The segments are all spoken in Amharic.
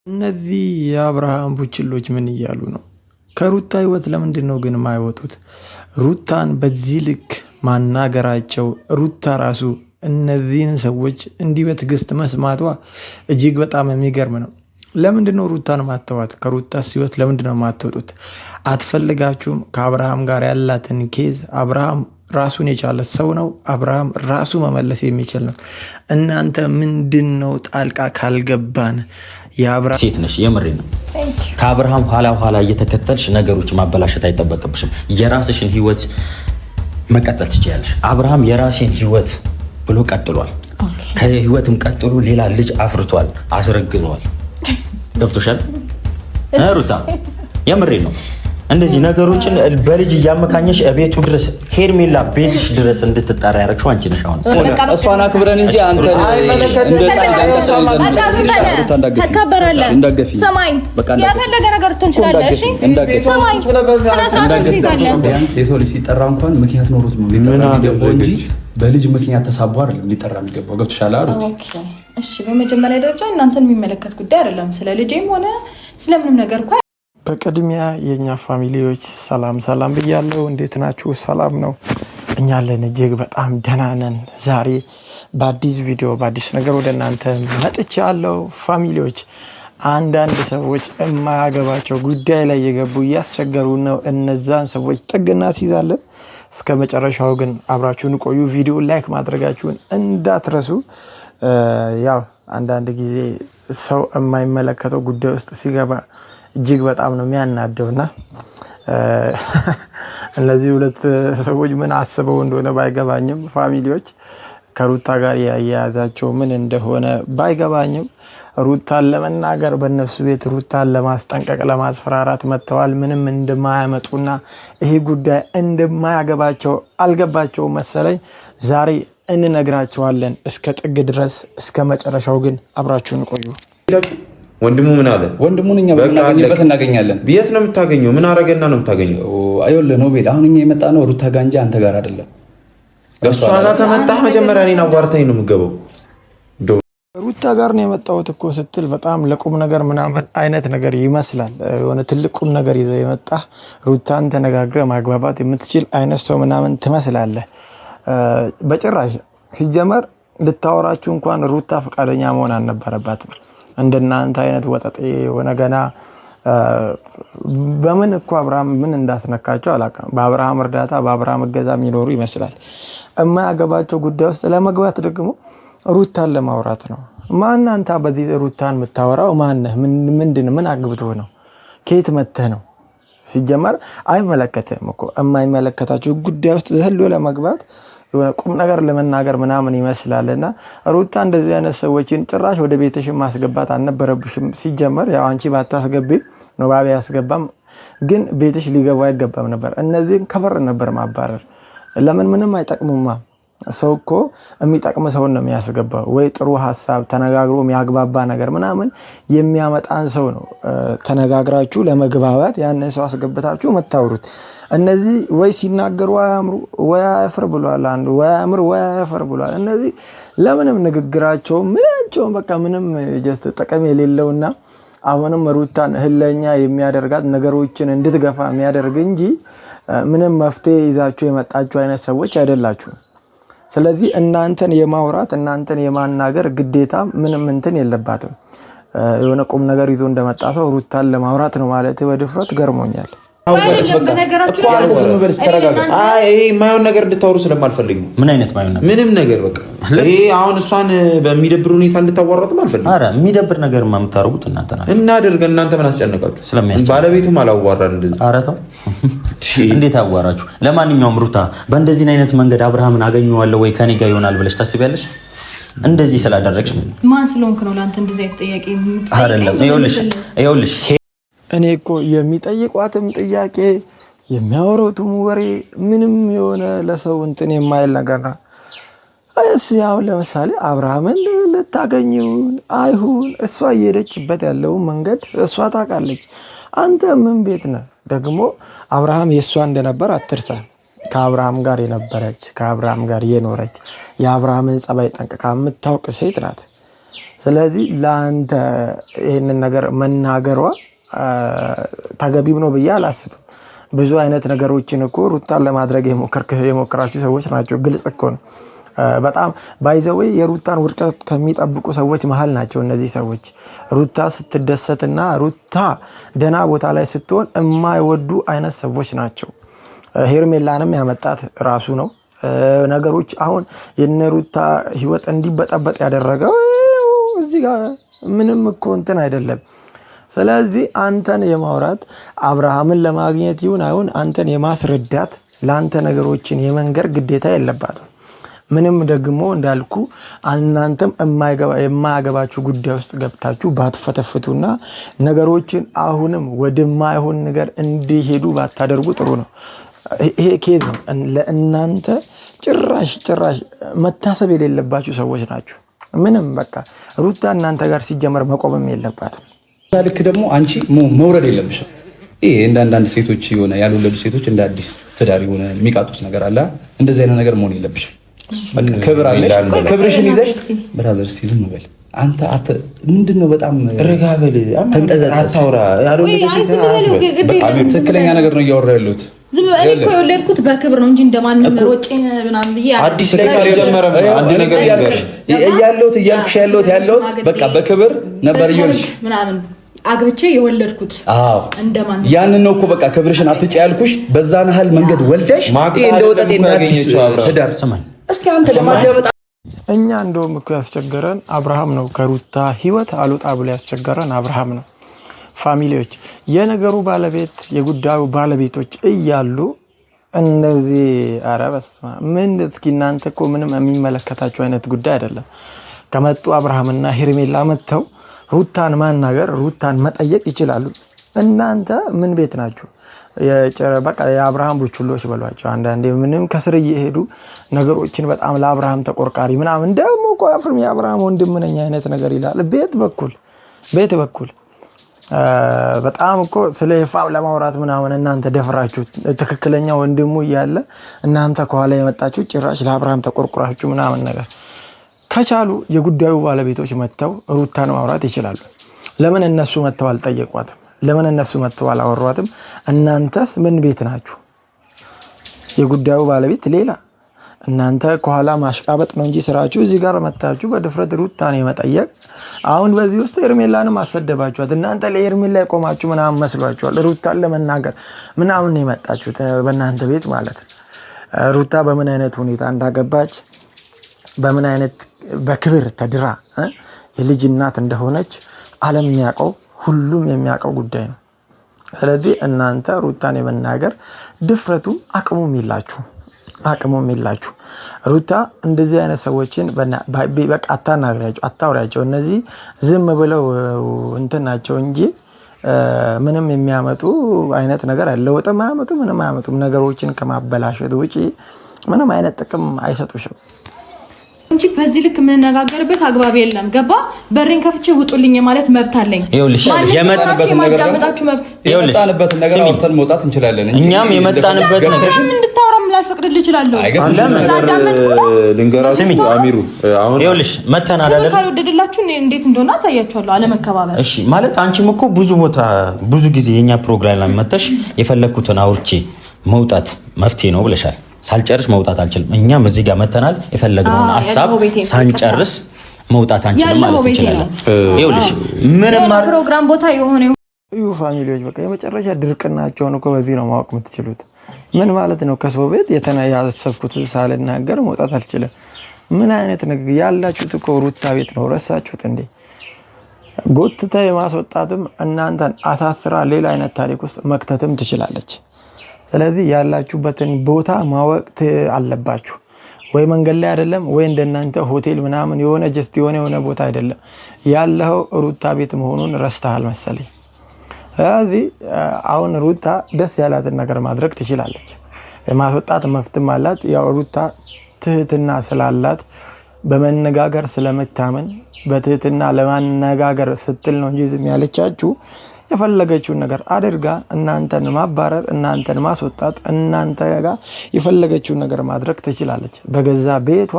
እነዚህ የአብርሃም ቡችሎች ምን እያሉ ነው? ከሩታ ህይወት ለምንድነው ግን የማይወጡት? ሩታን በዚህ ልክ ማናገራቸው ሩታ ራሱ እነዚህን ሰዎች እንዲህ በትዕግስት መስማቷ እጅግ በጣም የሚገርም ነው። ለምንድነው ሩታን ማተዋት? ከሩታስ ህይወት ለምንድነው ማትወጡት? አትፈልጋችሁም? ከአብርሃም ጋር ያላትን ኬዝ አብርሃም ራሱን የቻለ ሰው ነው። አብርሃም ራሱ መመለስ የሚችል ነው። እናንተ ምንድነው ጣልቃ ካልገባን? የአብርሃም ሴት ነሽ፣ የምሬ ነው። ከአብርሃም ኋላ እየተከተልሽ ነገሮች ማበላሸት አይጠበቅብሽም። የራስሽን ህይወት መቀጠል ትችያለሽ። አብርሃም የራሴን ህይወት ብሎ ቀጥሏል። ከህይወትም ቀጥሎ ሌላ ልጅ አፍርቷል፣ አስረግዟል። ገብቶሻል ሩታ? የምሬ ነው። እንደዚህ ነገሮችን በልጅ እያመካኘሽ ቤቱ ድረስ ሄርሜላ ቤትሽ ድረስ እንድትጠራ ያደረግሽው አንቺ ነሽ። አሁን እሷን አክብረን እንጂ አንተ ተከበራለህ። ሰማኝ፣ የፈለገ ነገር ትችላለህ። እሺ ሰማኝ፣ የሰው ልጅ ሲጠራ እንኳን ምክንያት ኖሮት ነው የሚገባው እንጂ በልጅ ምክንያት ተሳቦ አይደለም ሊጠራ የሚገባው። ገብቶሻል አይደል? እሺ በመጀመሪያ ደረጃ እናንተን የሚመለከት ጉዳይ አይደለም። ስለ ልጄም ሆነ ስለምንም ነገር እኮ በቅድሚያ የኛ ፋሚሊዎች ሰላም ብያለሁ። እንዴት ናችሁ? ሰላም ነው? እኛ አለን እጅግ በጣም ደህና ነን። ዛሬ በአዲስ ቪዲዮ በአዲስ ነገር ወደ እናንተ መጥቻለሁ። ፋሚሊዎች፣ አንዳንድ ሰዎች የማያገባቸው ጉዳይ ላይ የገቡ እያስቸገሩ ነው። እነዛን ሰዎች ጥግ እናስይዛለን። እስከ መጨረሻው ግን አብራችሁን ቆዩ። ቪዲዮ ላይክ ማድረጋችሁን እንዳትረሱ። ያው አንዳንድ ጊዜ ሰው የማይመለከተው ጉዳይ ውስጥ ሲገባ እጅግ በጣም ነው የሚያናደውና እነዚህ ሁለት ሰዎች ምን አስበው እንደሆነ ባይገባኝም ፋሚሊዎች ከሩታ ጋር ያያያዛቸው ምን እንደሆነ ባይገባኝም ሩታን ለመናገር በእነሱ ቤት ሩታን ለማስጠንቀቅ ለማስፈራራት መጥተዋል። ምንም እንደማያመጡና ይሄ ጉዳይ እንደማያገባቸው አልገባቸው መሰለኝ። ዛሬ እንነግራቸዋለን እስከ ጥግ ድረስ። እስከ መጨረሻው ግን አብራችሁን ቆዩ። ወንድሙ ምን አለ? ወንድሙን እኛ በእናገኝበት እናገኛለን። የት ነው የምታገኘው? ምን አረገና ነው የምታገኘው? አይወለ ነው ቤል። አሁን እኛ የመጣ ነው ሩታ ጋር እንጂ አንተ ጋር አይደለም። እሷ ጋር ከመጣህ መጀመሪያ እኔን አዋርተኝ ነው የምገባው። ሩታ ጋር ነው የመጣሁት እኮ ስትል በጣም ለቁም ነገር ምናምን አይነት ነገር ይመስላል። የሆነ ትልቅ ቁም ነገር ይዘው የመጣህ ሩታን ተነጋግረህ ማግባባት የምትችል አይነት ሰው ምናምን ትመስላለህ። በጭራሽ ሲጀመር ልታወራችሁ እንኳን ሩታ ፈቃደኛ መሆን አልነበረባትም። እንደናንተ አይነት ወጠጤ የሆነ ገና በምን እኮ አብርሃም ምን እንዳስነካቸው አላውቅም። በአብርሃም እርዳታ በአብርሃም እገዛ የሚኖሩ ይመስላል። የማያገባቸው ጉዳይ ውስጥ ለመግባት ደግሞ ሩታን ለማውራት ነው። ማን አንተ በዚህ ሩታን የምታወራው ማነህ? ምንድን ምን አግብቶህ ነው? ከየት መተህ ነው? ሲጀመር አይመለከትህም እኮ። የማይመለከታቸው ጉዳይ ውስጥ ዘሎ ለመግባት የሆነ ቁም ነገር ለመናገር ምናምን ይመስላልና ሩታ እንደዚህ አይነት ሰዎችን ጭራሽ ወደ ቤትሽ ማስገባት አልነበረብሽም። ሲጀመር ያው አንቺ ባታስገቢ ነው ባቢ ያስገባም፣ ግን ቤትሽ ሊገባ አይገባም ነበር። እነዚህን ከበር ነበር ማባረር። ለምን? ምንም አይጠቅሙማ። ሰው እኮ የሚጠቅም ሰው ነው የሚያስገባው። ወይ ጥሩ ሀሳብ ተነጋግሮ የሚያግባባ ነገር ምናምን የሚያመጣን ሰው ነው ተነጋግራችሁ ለመግባባት ያንን ሰው አስገብታችሁ መታወሩት። እነዚህ ወይ ሲናገሩ አያምሩ ወይ አያፍር ብሏል አንዱ፣ ወይ አያምር ወይ አያፍር ብሏል። እነዚህ ለምንም ንግግራቸው ምናቸው በቃ ምንም ጀስት ጥቅም የሌለውና አሁንም ሩታን እህለኛ የሚያደርጋት ነገሮችን እንድትገፋ የሚያደርግ እንጂ ምንም መፍትሄ ይዛችሁ የመጣችሁ አይነት ሰዎች አይደላችሁም። ስለዚህ እናንተን የማውራት እናንተን የማናገር ግዴታ ምንም እንትን የለባትም። የሆነ ቁም ነገር ይዞ እንደመጣ ሰው ሩታን ለማውራት ነው ማለት በድፍረት ገርሞኛል። ማየውን ነገር እንድታወሩ ስለማልፈልግ ነው። ምን አይነት ማየውን ነገር? ምንም ነገር በቃ ይሄ አሁን እሷን በሚደብር ሁኔታ እንድታዋራትም አልፈልግም። ኧረ የሚደብር ነገር የምታደርጉት እናንተ ናችሁ። እናደርግ እናንተ ምን አስጨነቃችሁ? ባለቤቱም አላዋራን እንደዚህ። ኧረ ተው እንዴት አዋራችሁ? ለማንኛውም ሩታ በእንደዚህ አይነት መንገድ አብርሃምን አገኘዋለሁ ወይ ከኔ ጋር ይሆናል ብለሽ ታስቢያለሽ? እንደዚህ ስላደረግሽ ማን ስለሆንክ ነው ለአንተ እንደዚህ አይነት ጥያቄ የምትጠይቀኝ? አይደለም ይኸውልሽ እኔ እኮ የሚጠይቋትም ጥያቄ የሚያወሩትም ወሬ ምንም የሆነ ለሰው እንትን የማይል ነገር ነው። እሺ አሁን ለምሳሌ አብርሃምን ልታገኙን አይሁን፣ እሷ እየሄደችበት ያለውን መንገድ እሷ ታውቃለች። አንተ ምን ቤት ነህ? ደግሞ አብርሃም የእሷ እንደነበር አትርሳ። ከአብርሃም ጋር የነበረች ከአብርሃም ጋር የኖረች የአብርሃምን ጸባይ ጠንቅቃ የምታውቅ ሴት ናት። ስለዚህ ለአንተ ይህንን ነገር መናገሯ ተገቢም ነው ብዬ አላስብም። ብዙ አይነት ነገሮችን እኮ ሩታን ለማድረግ የሞከራችሁ ሰዎች ናቸው። ግልጽ እኮ ነው። በጣም ባይዘዌ የሩታን ውድቀት ከሚጠብቁ ሰዎች መሀል ናቸው እነዚህ ሰዎች። ሩታ ስትደሰትና ሩታ ደህና ቦታ ላይ ስትሆን የማይወዱ አይነት ሰዎች ናቸው። ሄርሜላንም ያመጣት ራሱ ነው። ነገሮች አሁን የነ ሩታ ህይወት እንዲበጠበጥ ያደረገው እዚህ ጋር ምንም እኮ እንትን አይደለም። ስለዚህ አንተን የማውራት አብርሃምን ለማግኘት ይሁን አይሁን አንተን የማስረዳት ለአንተ ነገሮችን የመንገር ግዴታ የለባትም። ምንም ደግሞ እንዳልኩ እናንተም የማያገባችሁ ጉዳይ ውስጥ ገብታችሁ ባትፈተፍቱና ነገሮችን አሁንም ወደማይሆን ነገር እንዲሄዱ ባታደርጉ ጥሩ ነው። ይሄ ኬዝ ነው። ለእናንተ ጭራሽ መታሰብ የሌለባችሁ ሰዎች ናችሁ። ምንም በቃ ሩታ እናንተ ጋር ሲጀመር መቆምም የለባትም። ልክ ደግሞ አንቺ መውረድ የለብሽም። ይሄ እንደ አንዳንድ ሴቶች የሆነ ያልወለዱ ሴቶች እንደ አዲስ ትዳር የሆነ የሚቃጡት ነገር አለ። እንደዚህ አይነት ነገር መሆን የለብሽም። ክብር አለ። ክብርሽን ይዘሽ ብራዘር፣ እስቲ ዝም በል አንተ ምንድነው? በጣም ረጋ በል፣ አታውራ። ትክክለኛ ነገር ነው እያወራ ያለሁት። ዝም በል። እኔ እኮ የወለድኩት በክብር ነው እንጂ እንደማንም ሮጬ ምናምን ብዬ አዲስ ላይ ካልጀመረም አንድ ነገር እያለሁት በቃ በክብር ነበር እያልሽ ምናምን አግብቼ የወለድኩት እንደማንም ያንን ነው እኮ በቃ ክብርሽን አትጪ ያልኩሽ። በዛ መሀል መንገድ ወልደሽ እንደወጣጤ እንዳዲስ ትዳር ሰማኝ። እስቲ አንተ ለማዳመጥ እኛ እንደውም እኮ ያስቸገረን አብርሃም ነው። ከሩታ ህይወት አልወጣ ብሎ ያስቸገረን አብርሃም ነው። ፋሚሊዎች የነገሩ ባለቤት የጉዳዩ ባለቤቶች እያሉ እንደዚህ ኧረ በስመ አብ ምን እስኪ እናንተ እኮ ምንም የሚመለከታቸው አይነት ጉዳይ አይደለም። ከመጡ አብርሃምና ሄርሜላ መጥተው ሩታን ማናገር ሩታን መጠየቅ ይችላሉ። እናንተ ምን ቤት ናችሁ? በቃ የአብርሃም ቡችሎች በሏቸው። አንዳንዴ ምንም ከስር እየሄዱ ነገሮችን በጣም ለአብርሃም ተቆርቋሪ ምናምን ደግሞ እኮ አፍርም የአብርሃም ወንድም ነኝ አይነት ነገር ይላል። ቤት በኩል በጣም እኮ ስለ ይፋም ለማውራት ምናምን እናንተ ደፍራችሁ ትክክለኛ ወንድሙ እያለ እናንተ ከኋላ የመጣችሁ ጭራሽ ለአብርሃም ተቆርቁራችሁ ምናምን ነገር። ከቻሉ የጉዳዩ ባለቤቶች መጥተው ሩታን ማውራት ይችላሉ። ለምን እነሱ መጥተው አልጠየቋትም? ለምን እነሱ መጥተው አላወሯትም? እናንተስ ምን ቤት ናችሁ? የጉዳዩ ባለቤት ሌላ፣ እናንተ ከኋላ ማሽቃበጥ ነው እንጂ ስራችሁ። እዚህ ጋር መጣችሁ በድፍረት ሩታን የመጠየቅ። አሁን በዚህ ውስጥ ሄርሜላንም አሰደባችኋት። እናንተ ለሄርሜላ የቆማችሁ ምናምን መስሏችኋል። ሩታን ለመናገር ምናምን የመጣችሁት በእናንተ ቤት ማለት ነው። ሩታ በምን አይነት ሁኔታ እንዳገባች በምን አይነት በክብር ተድራ የልጅ እናት እንደሆነች ዓለም የሚያውቀው ሁሉም የሚያውቀው ጉዳይ ነው። ስለዚህ እናንተ ሩታን የመናገር ድፍረቱም አቅሙም የላችሁ። ሩታ እንደዚህ አይነት ሰዎችን በቃ አታውሪያቸው። እነዚህ ዝም ብለው እንትን ናቸው እንጂ ምንም የሚያመጡ አይነት ነገር ለውጥም አያመጡም፣ ምንም አያመጡም። ነገሮችን ከማበላሸት ውጪ ምንም አይነት ጥቅም አይሰጡሽም እንጂ በዚህ ልክ የምንነጋገርበት አግባብ የለም። ገባ? በሬን ከፍቼ ውጡልኝ ማለት መብት አለኝ። የመጣንበትን ነገር አውርተን መውጣት እንችላለን። እኛም የመጣንበት ነገር እንድታወራም ላልፈቅድልህ እችላለሁ። ልንገራችሁ አሚሩ፣ አሁን ይኸውልሽ መተናል አይደል? ካልወደድላችሁ እንዴት እንደሆነ አሳያችኋለሁ። አለመከባበር። እሺ ማለት አንቺም እኮ ብዙ ጊዜ የኛ ፕሮግራም ላይ መተሽ የፈለኩትን አውርቼ መውጣት መፍትሄ ነው ብለሻል። ሳልጨርስ መውጣት አልችልም። እኛም እዚህ ጋር መተናል። የፈለግነውን ሐሳብ ሳንጨርስ መውጣት አንችልም ማለት እንችላለን። ይኸውልሽ ምንም ፕሮግራም ቦታ የሆነ ፋሚሊዎች በቃ የመጨረሻ ድርቅናቸውን እኮ በዚህ ነው ማወቅ የምትችሉት። ምን ማለት ነው? ከሰው ቤት ያሰብኩት ሳልናገር መውጣት አልችልም። ምን አይነት ነገር ያላችሁት እኮ ሩታ ቤት ነው። ረሳችሁት እንዴ? ጎትታ የማስወጣትም እናንተን አሳስራ ሌላ አይነት ታሪክ ውስጥ መክተትም ትችላለች። ስለዚህ ያላችሁበትን ቦታ ማወቅ አለባችሁ። ወይ መንገድ ላይ አይደለም ወይ እንደናንተ ሆቴል ምናምን የሆነ ጀስት የሆነ ቦታ አይደለም ያለው ሩታ ቤት መሆኑን ረስተሃል መሰለኝ። ስለዚህ አሁን ሩታ ደስ ያላትን ነገር ማድረግ ትችላለች። የማስወጣት መፍትም አላት። ያው ሩታ ትህትና ስላላት በመነጋገር ስለምታምን በትህትና ለማነጋገር ስትል ነው እንጂ ዝም ያለቻችሁ። የፈለገችውን ነገር አድርጋ እናንተን ማባረር፣ እናንተን ማስወጣት፣ እናንተ ጋር የፈለገችውን ነገር ማድረግ ትችላለች። በገዛ ቤቷ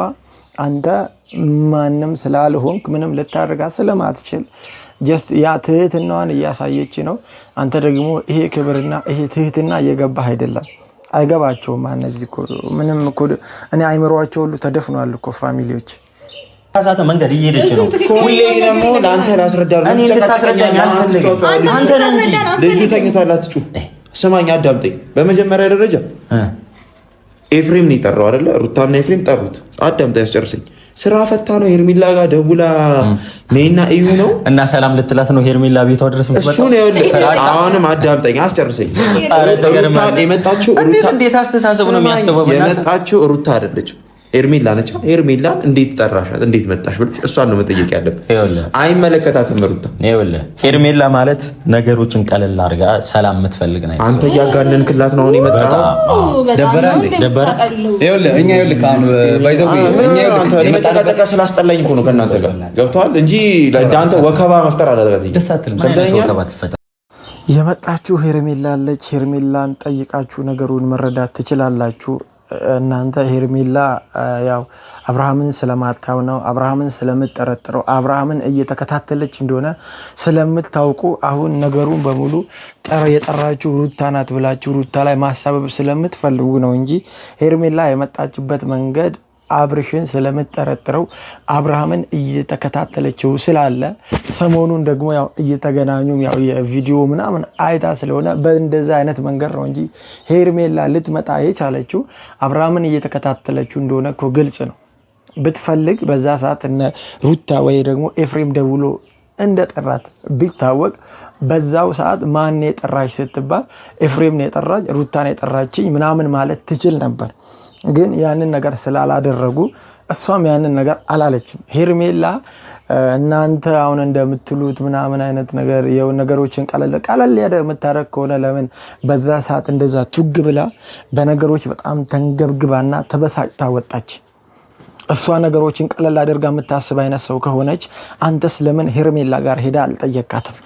አንተ ማንም ስላልሆንክ ምንም ልታደርጋት ስለማትችል ጀስት ያ ትህትናዋን እያሳየች ነው። አንተ ደግሞ ይሄ ክብርና ይሄ ትህትና እየገባህ አይደለም። አይገባቸውም። እነዚህ እኮ ምንም እኮ እኔ አይምሯቸው ሁሉ ተደፍኗል እኮ ፋሚሊዎች። ታሳተ መንገድ እየሄደች ነው። ሁሌ ደግሞ ለአንተ ላስረዳለሁ። እኔ እንድታስረዳኝ አልፈልግም። አንተ ነህ እንጂ ልጁ ተኝቷል። አትጩህ። ስማኝ፣ አዳምጠኝ። በመጀመሪያ ደረጃ ኤፍሬም ነው የጠራው አይደለ? ሩታና ኤፍሬም ጠሩት። አዳምጠኝ፣ ያስጨርሰኝ። ስራ ፈታ ነው ሄርሜላ ጋር ደውላ ነይና እዩ ነው እና ሰላም ልትላት ነው ሄርሜላ ቤቷ ድረስ የምትመጣው። አሁንም አዳምጠኝ፣ አስጨርሰኝ። የመጣችው ሩታ እንዴት አስተሳሰብ ነው የሚያስበው? የመጣችው ሩታ አይደለችም ሄርሜላ ነች። ሄርሜላን እንዴት ጠራሻት? እንዴት መጣሽ ብለሽ እሷን ነው መጠየቅ ያለብን። አይመለከታትም ሩታ። ይኸውልህ ሄርሜላ ማለት ነገሮችን ቀለል አድርጋ ሰላም የምትፈልግ ነው። አንተ እያጋነንክላት ነው አሁን የመጣው። ደበረ ይኸውልህ እኛ ይኸውልህ ካሁን ባይዘው እኛ ይኸውልህ መጨቃጨቃ ስላስጠላኝ እኮ ነው ከእናንተ ጋር ገብቶሃል እንጂ ለአንተ ወከባ መፍጠር አላደረጋትም። ደስ አትልም። ወከባ ትፈጠር የመጣችሁ ሄርሜላ አለች። ሄርሜላን ጠይቃችሁ ነገሩን መረዳት ትችላላችሁ። እናንተ ሄርሜላ ያው አብርሃምን ስለማታው ነው፣ አብርሃምን ስለምትጠረጥረው፣ አብርሃምን እየተከታተለች እንደሆነ ስለምታውቁ አሁን ነገሩን በሙሉ የጠራችሁ ሩታ ናት ብላችሁ ሩታ ላይ ማሳበብ ስለምትፈልጉ ነው እንጂ ሄርሜላ የመጣችበት መንገድ አብርሽን ስለምትጠረጥረው አብርሃምን እየተከታተለችው ስላለ ሰሞኑን ደግሞ ያው እየተገናኙም ያው የቪዲዮ ምናምን አይታ ስለሆነ በእንደዛ አይነት መንገድ ነው እንጂ ሄርሜላ ልትመጣ የቻለችው አብርሃምን እየተከታተለችው እንደሆነ እኮ ግልጽ ነው። ብትፈልግ በዛ ሰዓት እነ ሩታ ወይ ደግሞ ኤፍሬም ደውሎ እንደጠራት ቢታወቅ በዛው ሰዓት ማን የጠራች ስትባል ኤፍሬም ነው የጠራች ሩታ ነው የጠራችኝ ምናምን ማለት ትችል ነበር። ግን ያንን ነገር ስላላደረጉ እሷም ያንን ነገር አላለችም። ሄርሜላ እናንተ አሁን እንደምትሉት ምናምን አይነት ነገር ነገሮችን ቀለል ያደ የምታረግ ከሆነ ለምን በዛ ሰዓት እንደዛ ቱግ ብላ በነገሮች በጣም ተንገብግባና ተበሳጭታ ወጣች? እሷ ነገሮችን ቀለል አድርጋ የምታስብ አይነት ሰው ከሆነች አንተስ ለምን ሄርሜላ ጋር ሄዳ አልጠየቃትም?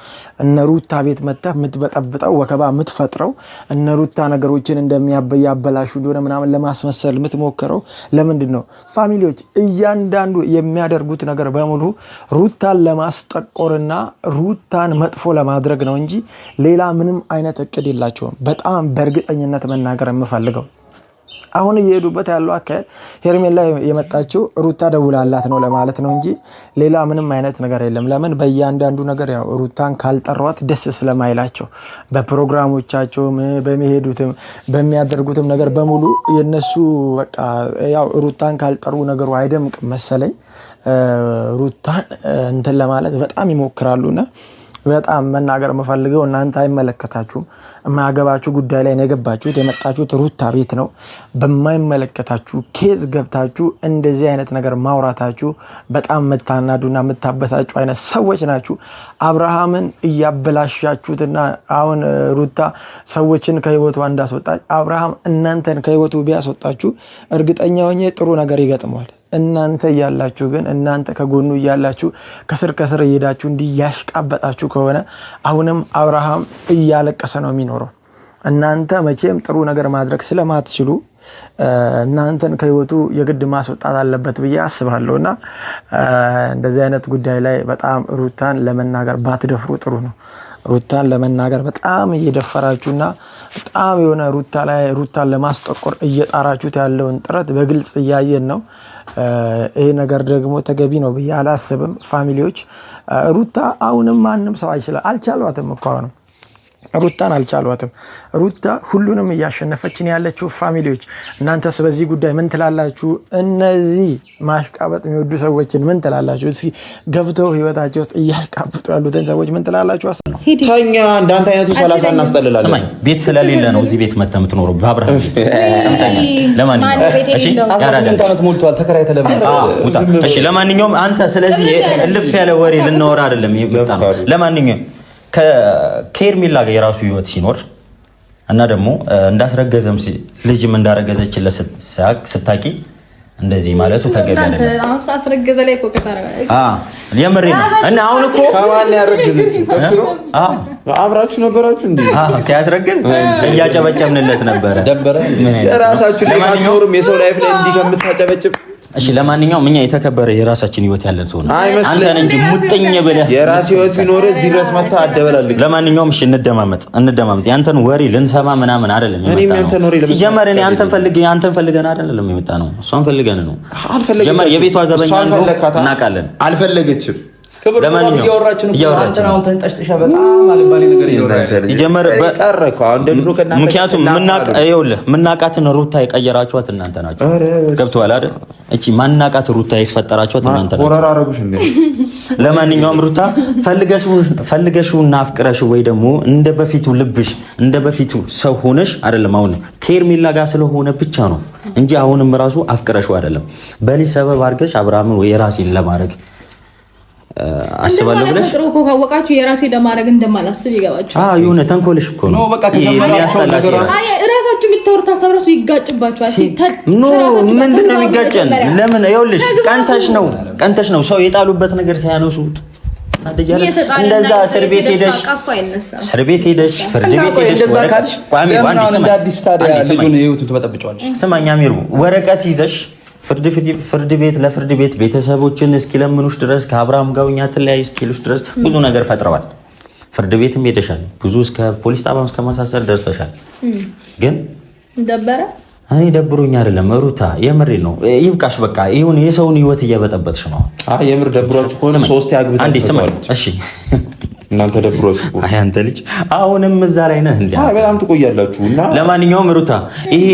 እነ ሩታ ቤት መጥተህ የምትበጠብጠው ወከባ የምትፈጥረው እነ ሩታ ነገሮችን እንደሚያበላሹ እንደሆነ ምናምን ለማስመሰል የምትሞክረው ለምንድን ነው? ፋሚሊዎች እያንዳንዱ የሚያደርጉት ነገር በሙሉ ሩታን ለማስጠቆርና ሩታን መጥፎ ለማድረግ ነው እንጂ ሌላ ምንም አይነት እቅድ የላቸውም። በጣም በእርግጠኝነት መናገር የምፈልገው አሁን እየሄዱበት ያለው አካሄድ ሄርሜላ የመጣችው ሩታ ደውላላት ነው ለማለት ነው እንጂ ሌላ ምንም አይነት ነገር የለም። ለምን በእያንዳንዱ ነገር ያው ሩታን ካልጠሯት ደስ ስለማይላቸው በፕሮግራሞቻቸው በሚሄዱትም በሚያደርጉትም ነገር በሙሉ የነሱ በቃ ያው ሩታን ካልጠሩ ነገሩ አይደምቅም መሰለኝ። ሩታን እንትን ለማለት በጣም ይሞክራሉና በጣም መናገር የምፈልገው እናንተ አይመለከታችሁም። የማያገባችሁ ጉዳይ ላይ ነው የገባችሁት። የመጣችሁት ሩታ ቤት ነው። በማይመለከታችሁ ኬዝ ገብታችሁ እንደዚህ አይነት ነገር ማውራታችሁ በጣም የምታናዱና የምታበሳጩ አይነት ሰዎች ናችሁ። አብርሃምን እያበላሻችሁትና አሁን ሩታ ሰዎችን ከህይወቱ እንዳስወጣች አብርሃም እናንተን ከህይወቱ ቢያስወጣችሁ እርግጠኛ ሆኜ ጥሩ ነገር ይገጥመዋል። እናንተ እያላችሁ ግን እናንተ ከጎኑ እያላችሁ ከስር ከስር እየሄዳችሁ እንዲህ ያሽቃበጣችሁ ከሆነ አሁንም አብርሃም እያለቀሰ ነው የሚኖረው። እናንተ መቼም ጥሩ ነገር ማድረግ ስለማትችሉ እናንተን ከህይወቱ የግድ ማስወጣት አለበት ብዬ አስባለሁና እንደዚህ አይነት ጉዳይ ላይ በጣም ሩታን ለመናገር ባትደፍሩ ጥሩ ነው። ሩታን ለመናገር በጣም እየደፈራችሁና በጣም የሆነ ሩታን ለማስጠቆር እየጣራችሁት ያለውን ጥረት በግልጽ እያየን ነው። ይሄ ነገር ደግሞ ተገቢ ነው ብዬ አላስብም። ፋሚሊዎች ሩታ አሁንም ማንም ሰው አልቻሏትም እኮ አሁንም ሩታን አልቻሏትም። ሩታ ሁሉንም እያሸነፈችን ያለችው። ፋሚሊዎች እናንተስ በዚህ ጉዳይ ምን ትላላችሁ? እነዚህ ማሽቃበጥ የሚወዱ ሰዎችን ምን ትላላችሁ? እስኪ ገብተው ህይወታቸው ውስጥ እያሽቃበጡ ያሉትን ሰዎች ምን ትላላችሁ? ተኛ እንዳንተ አይነቱ 30 እናስጠልላለን። ስማኝ፣ ቤት ስለሌለ ነው እዚህ ቤት መተህ የምትኖረው በአብርሃም ቤት። ለማንኛውም እሺ፣ ያራዳል ዓመት ሞልቷል ተከራይተህ ለምን? እሺ፣ ለማንኛውም አንተ ስለዚህ እልፍ ያለ ወሬ ልናወራ አይደለም ይወጣ ነው። ለማንኛውም ከሄርሜላ ጋር የራሱ ህይወት ሲኖር እና ደግሞ እንዳስረገዘም ልጅም እንዳረገዘችለት ስታቂ እንደዚህ ማለቱ ተገቢ አይደለም። አሁን አስረገዘ ላይ ፎከስ አረጋ የምሬ ነው። እና አሁን እኮ ከማን ያረገዘችው ከስሩ አብራችሁ ነበራችሁ እንዴ? ሲያስረግዝ እያጨበጨብንለት ነበረ። ደበረ የራሳችሁ ላይ ማኖርም የሰው ላይፍ ላይ እንዲህ ከምታጨበጭብ እሺ ለማንኛውም እኛ የተከበረ የራሳችን ህይወት ያለን ሰው ነው። አንተን እንጂ ሙጥኝ ብለህ የራስ ህይወት ቢኖር እዚህ ድረስ መጣ አደበላልቅ። ለማንኛውም እሺ እንደማመጥ ያንተን ወሬ ልንሰማ ምናምን አይደለም የመጣነው። ሲጀመር እኔ አንተን ፈልገን አይደለም የመጣ ነው፣ እሷን ፈልገን ነው። ሲጀመር የቤቷ ዘበኛ ነው እናውቃለን። አልፈለገችም። ለማንኛውም እያወራችን አሁን ተንጠሽጥሻ በጣም አልባሌ ነገር እያወራች ሲጀመር በቀረከው አሁን እንደድሮ ከእናንተ ምክንያቱም ምናቃትን ሩታ የቀየራችኋት እናንተ ናችሁ። ገብቶሃል አይደል? እቺ ማናቃት ሩታ የፈጠራችኋት እናንተ ናችሁ። ለማንኛውም ሩታ ፈልገሽውና አፍቅረሽው ወይ ደግሞ እንደ በፊቱ ልብሽ እንደ በፊቱ ሰው ሆነሽ አይደለም። አሁን ከኤርሜላ ጋር ስለሆነ ብቻ ነው እንጂ አሁንም ራሱ አፍቅረሽው አይደለም። በልጅ ሰበብ አድርገሽ አብርሃምን ወይ የራሴን ለማድረግ አስባለሁ ብለሽ ፍቅሩ እኮ ካወቃችሁ የራሴ ለማድረግ እንደማላስብ ይገባችሁ። የሆነ ተንኮልሽ እኮ ነው። ራሳችሁ የምታወሩት ሀሳብ ራሱ ይጋጭባችኋል። ምንድን ነው የሚጋጨን? ለምን ይኸውልሽ፣ ቀንተሽ ነው ሰው የጣሉበት ነገር ሳያነሱ እንደዛ እስር ቤት ሄደሽ ፍርድ ቤት ሄደሽ ስማኝ አሚሩ ወረቀት ይዘሽ ፍርድ ቤት ለፍርድ ቤት ቤተሰቦችን እስኪለምኑሽ ድረስ ከአብርሃም ጋር እኛ ተለያይ እስኪሉሽ ድረስ ብዙ ነገር ፈጥረዋል። ፍርድ ቤትም ሄደሻል። ብዙ እስከ ፖሊስ ጣቢያም እስከ ማሳሰር ደርሰሻል። ግን ደበረ እኔ ደብሮኝ አይደለም ሩታ፣ የምሬ ነው። ይብቃሽ በቃ። ይሁን የሰውን ህይወት እየበጠበጥሽ ነው። የምር ደብሯችሁ ከሆነ ሶስት ያግብታ አንዴ ስማኝ እሺ። እናንተ ደብሯችሁ አንተ ልጅ አሁንም እዛ ላይ ነህ እንዴ? በጣም ትቆያላችሁና ለማንኛውም ሩታ ይሄ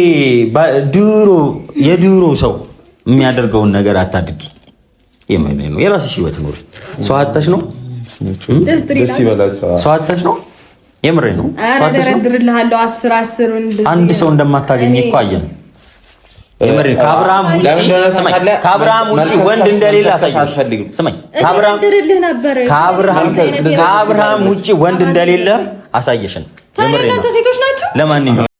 የድሮ ሰው የሚያደርገውን ነገር አታድርጊ። የማይነ ነው የራስሽ ህይወት ኑሪ። ሰው አጣሽ ነው ደስ ይበላችሁ። ሰው አጣሽ ነው የምሬ ነው። ሰው አጣሽ ነው ድርልሃለሁ 10 እንደዚህ አንድ ሰው እንደማታገኝ እኮ አየን። የምሬ ከአብርሃም ውጪ ወንድ እንደሌለ አሳየሽ። ስማኝ ከአብርሃም ውጪ ወንድ እንደሌለ አሳየሽን። የምሬ ነው። ሴቶች ናቸው። ለማንኛውም